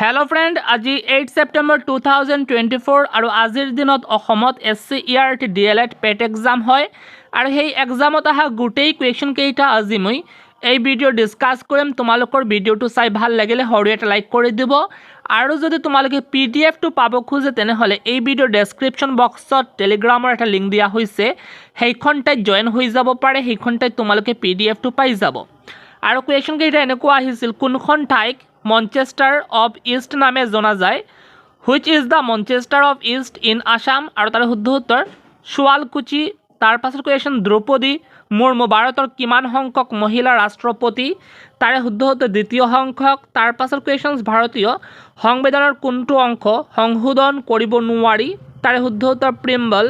Hello' friend, আজি 8 ছেপ্টেম্বৰ 2024 আৰু আজিৰ দিনত অসমত SCERT DLED পেট এক্সাম হয় আৰু সেই এক্সামত অহা গোটেই কুৱেশ্যন কেইটা আজি মই এই ভিডিঅ' ডিছকাছ কৰিম। তোমালোকৰ ভিডিঅ'টো চাই ভাল লাগিলে সৰু এটা লাইক কৰি দিব আৰু যদি তোমালোকে PDF-টো পাব খোজে তেনেহ'লে এই ভিডিঅ'ৰ ডেছক্ৰিপশ্যন বক্সত টেলিগ্ৰামৰ এটা লিংক দিয়া হৈছে, সেইখন ঠাইত জইন হৈ যাব পাৰে, সেইখন ঠাইত তোমালোকে PDF-টো পাই যাব। আৰু কুৱেশ্যন কেইটা এনেকুৱা আহিছিল, কোনখন ঠাইক মনচেষ্টাৰ অফ ইষ্ট নামে জনা যায়? Which is the Manchester of East in Assam? আৰু তাৰ শুদ্ধ উত্তৰ শুৱালকুছি। তাৰ পাছত কুৱেশ্যন, দ্ৰৌপদী মুৰ্মু ভাৰতৰ কিমান সংখ্যক মহিলা ৰাষ্ট্ৰপতি? তাৰে শুদ্ধ উত্তৰ দ্বিতীয় সংখ্যক। তাৰ পাছত কুৱেশ্যন, ভাৰতীয় সংবিধানৰ কোনটো অংশ সংশোধন কৰিব নোৱাৰি? তাৰে শুদ্ধ উত্তৰ প্ৰিম্বল।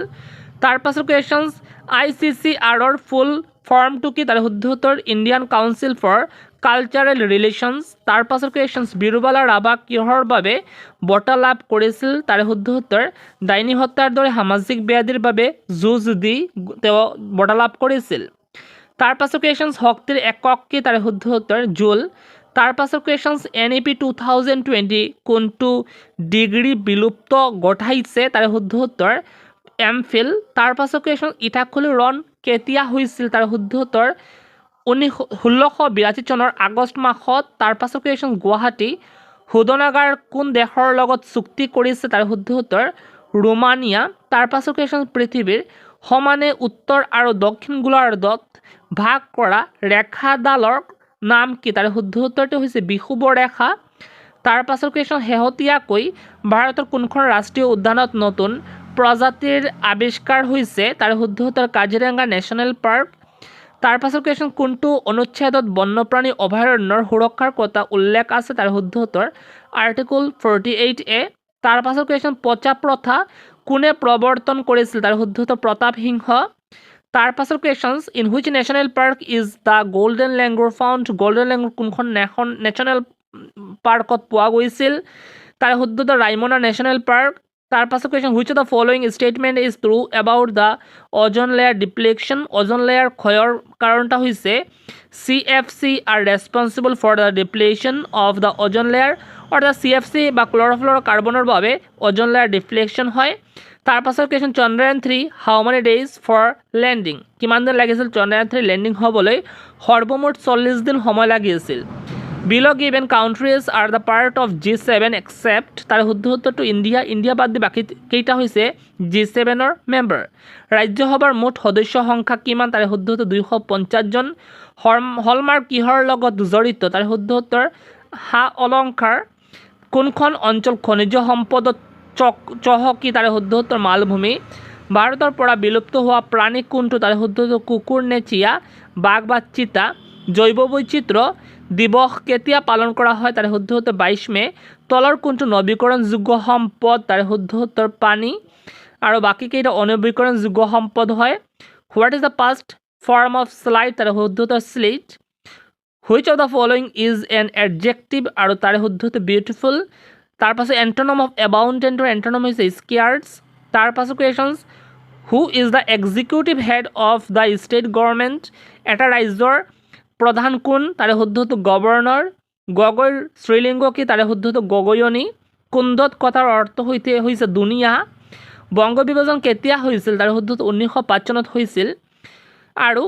তাৰ পাছত কুৱেশ্যন, ICCR-ৰ ফুল ফৰ্মটো কি? তাৰে শুদ্ধ উত্তৰ Indian council for cultural relations. তাৰ পাছত কুৱেশ্যন, বিৰুবালা ৰাভা কিহৰ বাবে বঁটা লাভ কৰিছিল? তাৰে শুদ্ধ উত্তৰ ডাইনী হত্যাৰ দৰে সামাজিক ব্যাধিৰ বাবে যুঁজ দি তেওঁ বঁটা লাভ কৰিছিল। তাৰ পাছত কুৱেশ্যন, শক্তিৰ একক কি? তাৰে শুদ্ধ উত্তৰ জুল। তাৰ পাছত কুৱেশ্যন, NEP 2020 কোনটো ডিগ্ৰী বিলুপ্ত ঘটাইছে? তাৰে শুদ্ধ উত্তৰ MPhil। তাৰ পাছত কুৱেশ্যন, ইটাখুলি ৰণ কেতিয়া হৈছিল? তাৰে শুদ্ধ উত্তৰ 1682 চনৰ আগষ্ট মাহত। তাৰ পাছত কুৱেশ্যন, গুৱাহাটী শোধনাগাৰ কোন দেশৰ লগত চুক্তি কৰিছে? তাৰে শুদ্ধ উত্তৰ ৰোমানিয়া। তাৰ পাছত কুৱেশ্যন, পৃথিৱীৰ সমানে উত্তৰ আৰু দক্ষিণ গোলাৰ্ধত ভাগ কৰা ৰেখাডালৰ নাম কি? তাৰে শুদ্ধ উত্তৰটো হৈছে বিষুৱ ৰেখা। তাৰ পাছত কুৱেশ্যন, শেহতীয়াকৈ ভাৰতৰ কোনখন ৰাষ্ট্ৰীয় উদ্যানত নতুন প্ৰজাতিৰ আৱিষ্কাৰ হৈছে? তাৰে শুদ্ধ উত্তৰ কাজিৰঙা নেশ্যনেল পাৰ্ক। তাৰ পাছত কুৱেশ্যন, কোনটো অনুচ্ছেদত বন্যপ্ৰাণী অভয়াৰণ্যৰ সুৰক্ষাৰ কথা উল্লেখ আছে? তাৰ শুদ্ধ উত্তৰ আৰ্টিকল 48A। তাৰ পাছত কুৱেশ্যন, পচা প্ৰথা কোনে প্ৰৱৰ্তন কৰিছিল? তাৰ শুদ্ধ উত্তৰ প্ৰতাপ সিংহ। তাৰ পাছত question, in which national park is the golden langur found? Golden langur কোনখন নেশ্যনেল পাৰ্কত পোৱা গৈছিল? তাৰ শুদ্ধ উত্তৰ ৰাইমনা নেশ্যনেল পাৰ্ক। তাৰ পাছত question, which of the following statement is true about the ozone layer depletion? Ozone layer ক্ষয়ৰ কাৰণটা হৈছে CFC are responsible for the depletion of the ozone layer, অৰ্থাৎ CFC বা ক্লৰ'ফ্ল'ৰ কাৰ্বনৰ বাবে অজন লেয়াৰ ডিপ্লেকশ্যন হয়। তাৰ পাছত question, Chandrayaan 3 how many days for landing? কিমান দিন লাগিছিল চন্দ্ৰায়ন 3 লেণ্ডিং হ'বলৈ? সৰ্বমুঠ 40 দিন সময় লাগিছিল। Below given countries are the part of G7 except? তাৰ শুদ্ধ উত্তৰটো ইণ্ডিয়া বাদ দি বাকী কেইটা হৈছে G7-ৰ মেম্বাৰ। ৰাজ্যসভাৰ মুঠ সদস্য সংখ্যা কিমান? তাৰে শুদ্ধ উত্তৰ 250 জন। হলমাৰ্ক কিহৰ লগত জড়িত? তাৰে শুদ্ধ উত্তৰ সা অলংকাৰ। কোনখন অঞ্চল খনিজ সম্পদত চহকী? তাৰে শুদ্ধ উত্তৰ মালভূমি। ভাৰতৰ পৰা বিলুপ্ত হোৱা প্ৰাণী কোনটো? তাৰে শুদ্ধ উত্তৰ কুকুৰ নে চিয়া, বাঘ বা চিতা। জৈৱ বৈচিত্ৰ্য দিৱস কেতিয়া পালন কৰা হয়? তাৰে শুদ্ধ উত্তৰ 22 মে'। তলৰ কোনটো নৱীকৰণযোগ্য সম্পদ? তাৰে শুদ্ধ উত্তৰ পানী। আৰু বাকী কেইটা অনৱীকৰণযোগ্য সম্পদ হয়। What is the past form of slide? তাৰে শুদ্ধ উত্তৰ slit. Which of the following is an adjective? আৰু তাৰে শুদ্ধ উত্তৰ বিউটিফুল। তাৰ পাছত এণ্টনম অফ এবাউণ্ডেণ্টৰ এণ্টনম হৈছে স্কেয়াৰ্ছ। তাৰ পাছত questions, who is the executive head of the state government? এটা ৰাজ্যৰ প্ৰধান কোন? তাৰে শুদ্ধ উত্তৰ গভৰ্ণৰ। গগৈৰ শ্ৰীলিংগ কি? তাৰে শুদ্ধ উত্তৰ গগৈয়নী। কুন্দত কথাৰ অৰ্থ হৈছে দুনিয়া। বংগ বিভাজন কেতিয়া হৈছিল? তাৰে শুদ্ধ উত্তৰ 1905 চনত হৈছিল। আৰু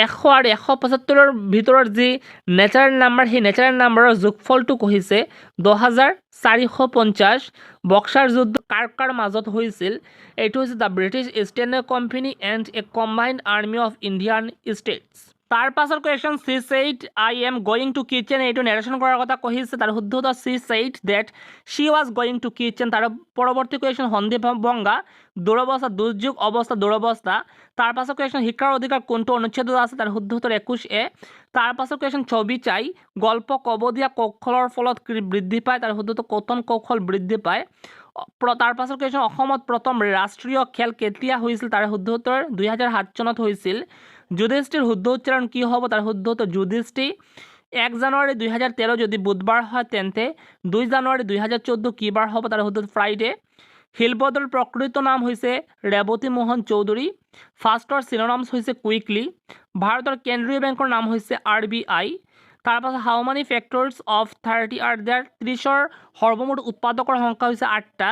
100 আৰু 175ৰ ভিতৰত যি নেচাৰেল নাম্বাৰ, সেই নেচাৰেল নাম্বাৰৰ যোগফলটো কৈছে 2450। বক্সাৰ যুদ্ধ কাৰ মাজত হৈছিল? এইটো হৈছে the British East India company and A combined army of Indian states. তাৰ পাছৰ question, she said I am going to kitchen, এইটো নেৰেশ্যন কৰাৰ কথা কৈছে। তাৰ শুদ্ধ উত্তৰ she said that she was going to kitchen। তাৰ পৰৱৰ্তী কুৱেশ্যন, সন্ধি ভংগা দুৰৱস্থা দুৰ্যোগ অৱস্থা দুৰৱস্থা। তাৰ পাছত কুৱেশ্যন, শিক্ষাৰ অধিকাৰ কোনটো অনুচ্ছেদত আছে? তাৰ শুদ্ধ উত্তৰ 21A। তাৰ পাছত কুৱেশ্যন, ছবি চাই গল্প ক'ব দিয়া কৌশলৰ ফলত বৃদ্ধি পায়? তাৰ শুদ্ধ উত্তৰ কথন কৌশল বৃদ্ধি পায়। তাৰ পাছত কুৱেশ্যন, অসমত প্ৰথম ৰাষ্ট্ৰীয় খেল কেতিয়া হৈছিল? তাৰ শুদ্ধ উত্তৰ 2007 চনত হৈছিল। যুধিষ্ঠিৰ শুদ্ধ উচ্চাৰণ কি হ'ব? তাৰ শুদ্ধ উত্তৰ যুধিষ্ঠিৰ। 1 জানুৱাৰী 2013 যদি বুধবাৰ হয় তেন্তে 2 জানুৱাৰী 2014 কি বাৰ হ'ব? তাৰ শুদ্ধ ফ্ৰাইডে। শিলবদৰ প্ৰকৃত নাম হৈছে ৰেৱতী মোহন চৌধুৰী। ফাষ্টৰ চিনোনামছ হৈছে কুইকলি। ভাৰতৰ কেন্দ্ৰীয় বেংকৰ নাম হৈছে RBI। তাৰপাছত হাউ মানি ফেক্টৰ্ছ অফ 30 আৰ দেয়াৰ, 30ৰ সৰ্বমুঠ উৎপাদকৰ সংখ্যা হৈছে 8টা।